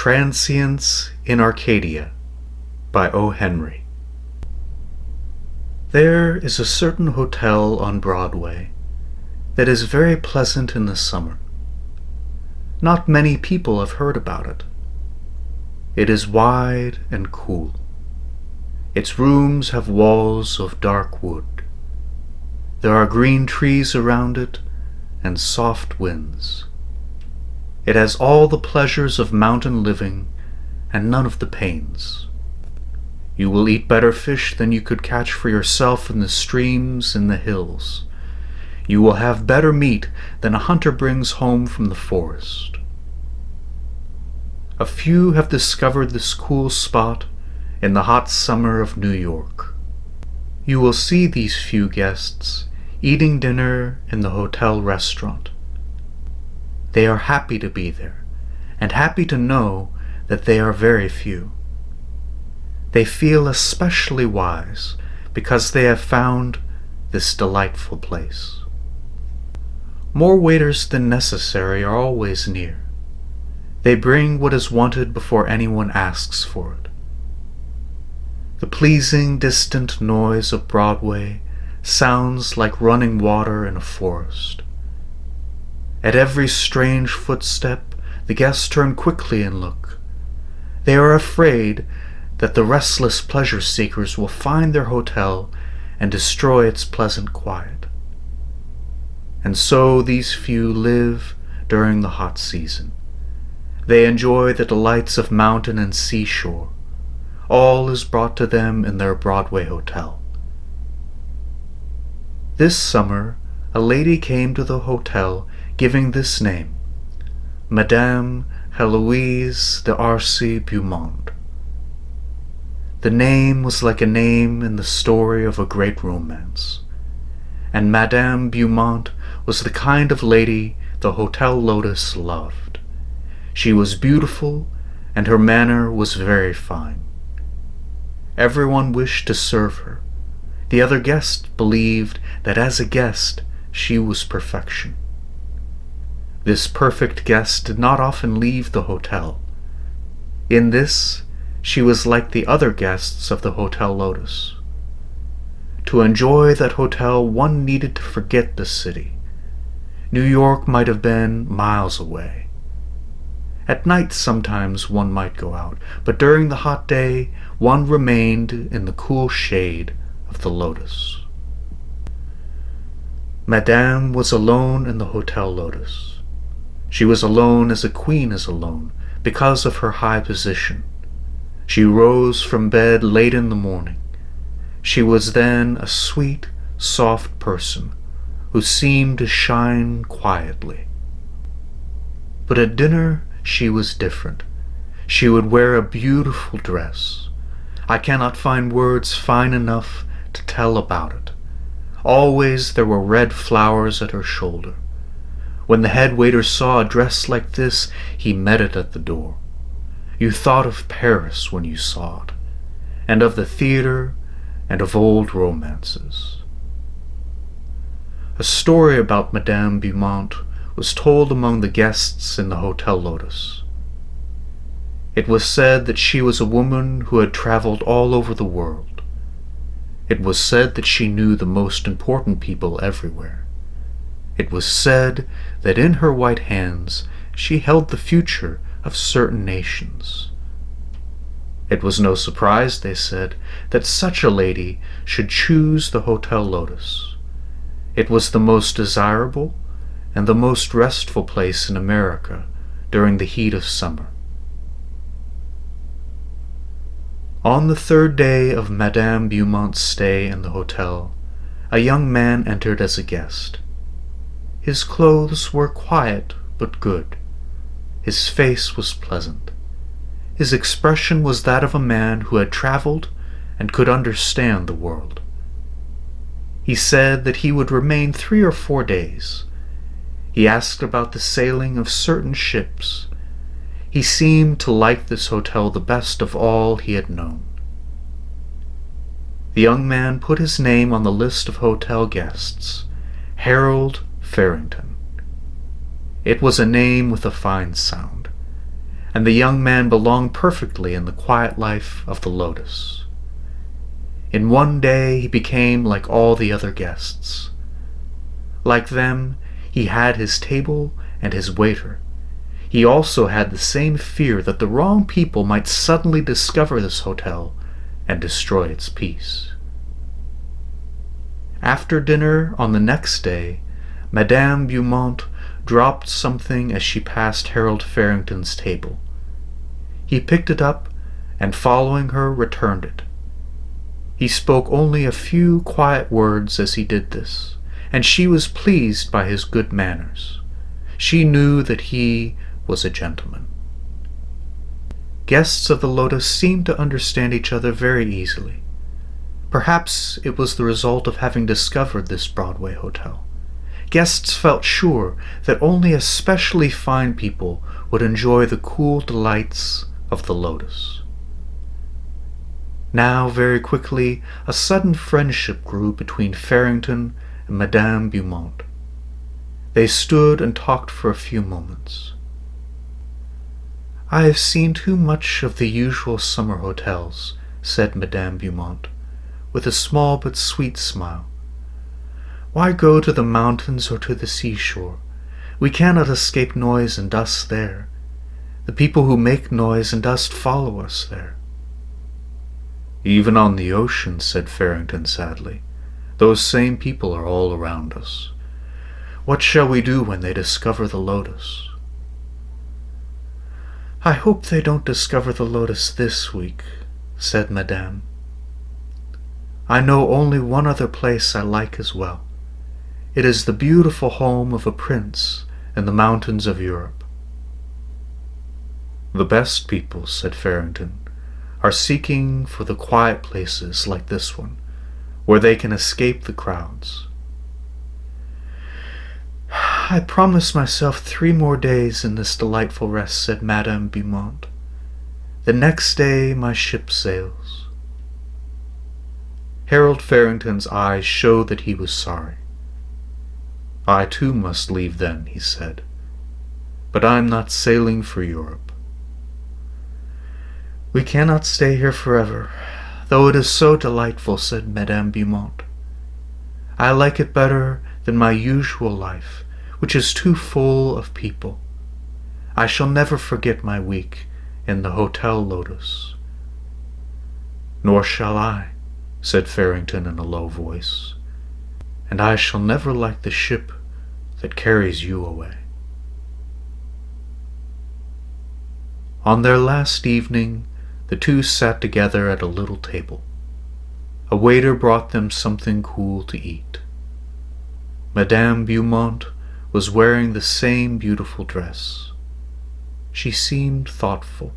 Transients in Arcadia by O. Henry. There is a certain hotel on Broadway that is very pleasant in the summer. Not many people have heard about it. It is wide and cool. Its rooms have walls of dark wood. There are green trees around it and soft winds. It has all the pleasures of mountain living and none of the pains. You will eat better fish than you could catch for yourself in the streams in the hills. You will have better meat than a hunter brings home from the forest. A few have discovered this cool spot in the hot summer of New York. You will see these few guests eating dinner in the hotel restaurant. They are happy to be there, and happy to know that they are very few. They feel especially wise because they have found this delightful place. More waiters than necessary are always near. They bring what is wanted before anyone asks for it. The pleasing, distant noise of Broadway sounds like running water in a forest. At every strange footstep, the guests turn quickly and look. They are afraid that the restless pleasure seekers will find their hotel and destroy its pleasant quiet. And so these few live during the hot season. They enjoy the delights of mountain and seashore. All is brought to them in their Broadway hotel. This summer, a lady came to the hotel giving this name, Madame Heloise d'Arcy Beaumont. The name was like a name in the story of a great romance, and Madame Beaumont was the kind of lady the Hotel Lotus loved. She was beautiful, and her manner was very fine. Everyone wished to serve her. The other guests believed that as a guest she was perfection. This perfect guest did not often leave the hotel. In this, she was like the other guests of the Hotel Lotus. To enjoy that hotel, one needed to forget the city. New York might have been miles away. At night sometimes one might go out, but during the hot day one remained in the cool shade of the Lotus. Madame was alone in the Hotel Lotus. She was alone as a queen is alone, because of her high position. She rose from bed late in the morning. She was then a sweet, soft person, who seemed to shine quietly. But at dinner she was different. She would wear a beautiful dress. I cannot find words fine enough to tell about it. Always there were red flowers at her shoulder. When the head waiter saw a dress like this, he met it at the door. You thought of Paris when you saw it, and of the theater, and of old romances. A story about Madame Beaumont was told among the guests in the Hotel Lotus. It was said that she was a woman who had traveled all over the world. It was said that she knew the most important people everywhere. It was said that in her white hands she held the future of certain nations. It was no surprise, they said, that such a lady should choose the Hotel Lotus. It was the most desirable and the most restful place in America during the heat of summer. On the third day of Madame Beaumont's stay in the hotel, a young man entered as a guest. His clothes were quiet but good. His face was pleasant. His expression was that of a man who had traveled and could understand the world. He said that he would remain 3 or 4 days. He asked about the sailing of certain ships. He seemed to like this hotel the best of all he had known. The young man put his name on the list of hotel guests, Harold Farrington. It was a name with a fine sound. and the young man belonged perfectly in the quiet life of the Lotus. In one day he became like all the other guests. Like them, he had his table and his waiter. He also had the same fear that the wrong people might suddenly discover this hotel and destroy its peace. After dinner on the next day, Madame Beaumont dropped something as she passed Harold Farrington's table. He picked it up and, following her, returned it. He spoke only a few quiet words as he did this, and she was pleased by his good manners. She knew that he was a gentleman. Guests of the Lotus seemed to understand each other very easily. Perhaps it was the result of having discovered this Broadway hotel. Guests felt sure that only especially fine people would enjoy the cool delights of the Lotus. Now, very quickly, a sudden friendship grew between Farrington and Madame Beaumont. They stood and talked for a few moments. "I have seen too much of the usual summer hotels," said Madame Beaumont, with a small but sweet smile. "Why go to the mountains or to the seashore? We cannot escape noise and dust there. The people who make noise and dust follow us there." "Even on the ocean," said Farrington sadly, "those same people are all around us. What shall we do when they discover the Lotus?" "I hope they don't discover the Lotus this week," said Madame. "I know only one other place I like as well. It is the beautiful home of a prince in the mountains of Europe." "The best people," said Farrington, "are seeking for the quiet places like this one, where they can escape the crowds." "I promise myself 3 more days in this delightful rest," said Madame Beaumont. "The next day my ship sails." Harold Farrington's eyes showed that he was sorry. "I too must leave then," he said, "but I am not sailing for Europe." "We cannot stay here forever, though it is so delightful," said Madame Beaumont. "I like it better than my usual life, which is too full of people. I shall never forget my week in the Hotel Lotus." "Nor shall I," said Farrington in a low voice, "and I shall never like the ship that carries you away." On their last evening, the two sat together at a little table. A waiter brought them something cool to eat. Madame Beaumont was wearing the same beautiful dress. She seemed thoughtful.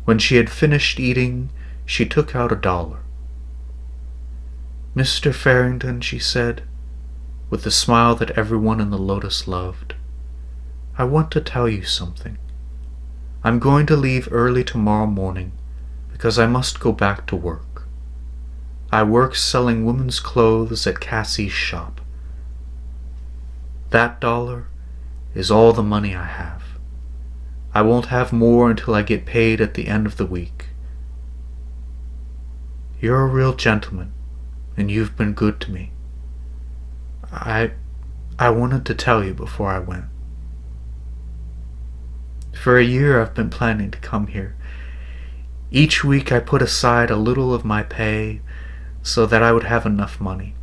When she had finished eating, she took out $1. "Mr. Farrington," she said, with the smile that everyone in the Lotus loved, "I want to tell you something. I'm going to leave early tomorrow morning because I must go back to work. I work selling women's clothes at Cassie's shop. That $1 is all the money I have. I won't have more until I get paid at the end of the week. You're a real gentleman, and you've been good to me. I wanted to tell you before I went. For a year I've been planning to come here. Each week I put aside a little of my pay so that I would have enough money.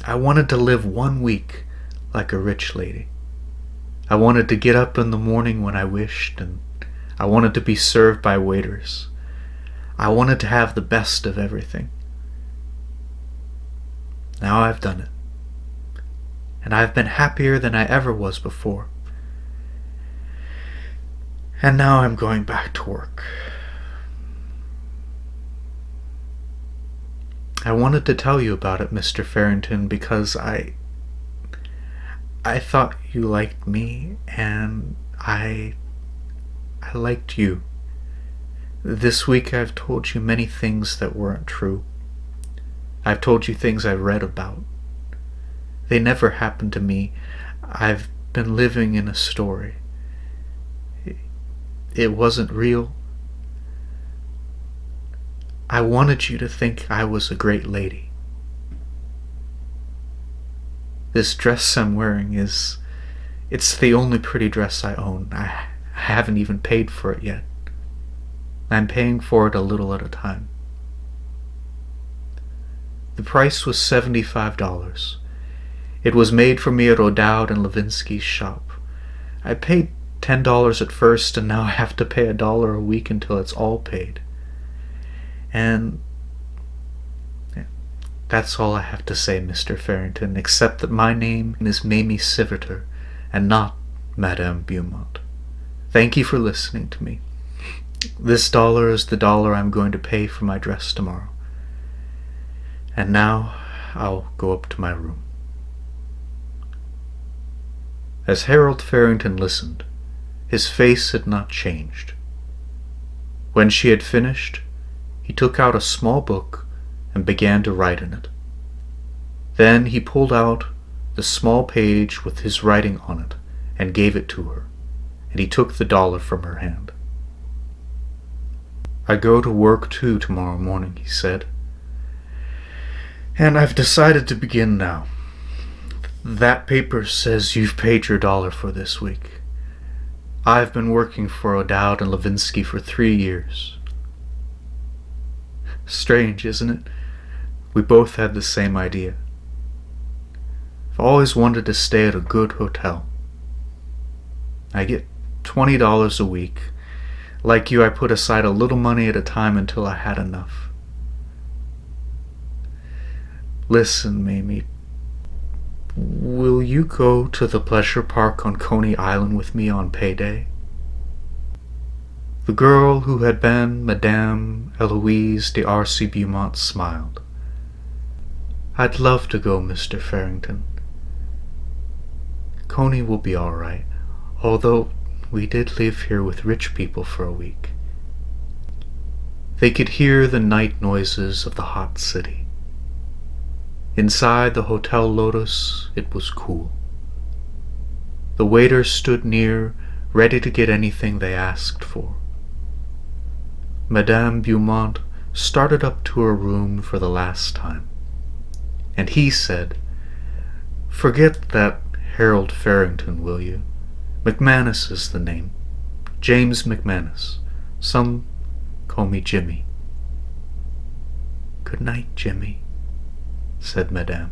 I wanted to live 1 week like a rich lady. I wanted to get up in the morning when I wished, and I wanted to be served by waiters. I wanted to have the best of everything. Now I've done it, and I've been happier than I ever was before. And now I'm going back to work. I wanted to tell you about it, Mr. Farrington, because I thought you liked me, and I liked you. This week I've told you many things that weren't true. I've told you things I read about. They never happened to me. I've been living in a story. it wasn't real. I wanted you to think I was a great lady. This dress I'm wearing it's the only pretty dress I own. I haven't even paid for it yet. I'm paying for it a little at a time. The price was $75. It was made for me at O'Dowd and Levinsky's shop. I paid $10 at first, and now I have to pay $1 a week until it's all paid. And that's all I have to say, Mr. Farrington, except that my name is Mamie Siviter, and not Madame Beaumont. Thank you for listening to me. This dollar is the dollar I'm going to pay for my dress tomorrow. And now I'll go up to my room. As Harold Farrington listened, his face had not changed. When she had finished, he took out a small book and began to write in it. Then he pulled out the small page with his writing on it and gave it to her, and he took the dollar from her hand. "I go to work too tomorrow morning," he said. "And I've decided to begin now. That paper says you've paid your dollar for this week. I've been working for O'Dowd and Levinsky for 3 years. Strange, isn't it? We both had the same idea. I've always wanted to stay at a good hotel. I get $20 a week. Like you, I put aside a little money at a time until I had enough. Listen, Mamie, will you go to the pleasure park on Coney Island with me on payday?" The girl who had been Madame Eloise d'Arcy Beaumont smiled. "I'd love to go, Mr. Farrington. Coney will be all right, although we did live here with rich people for a week." They could hear the night noises of the hot city. Inside the Hotel Lotus, it was cool. The waiter stood near, ready to get anything they asked for. Madame Beaumont started up to her room for the last time, and he said, "Forget that Harold Farrington, will you? McManus is the name. James McManus. Some call me Jimmy." "Good night, Jimmy," said Madame.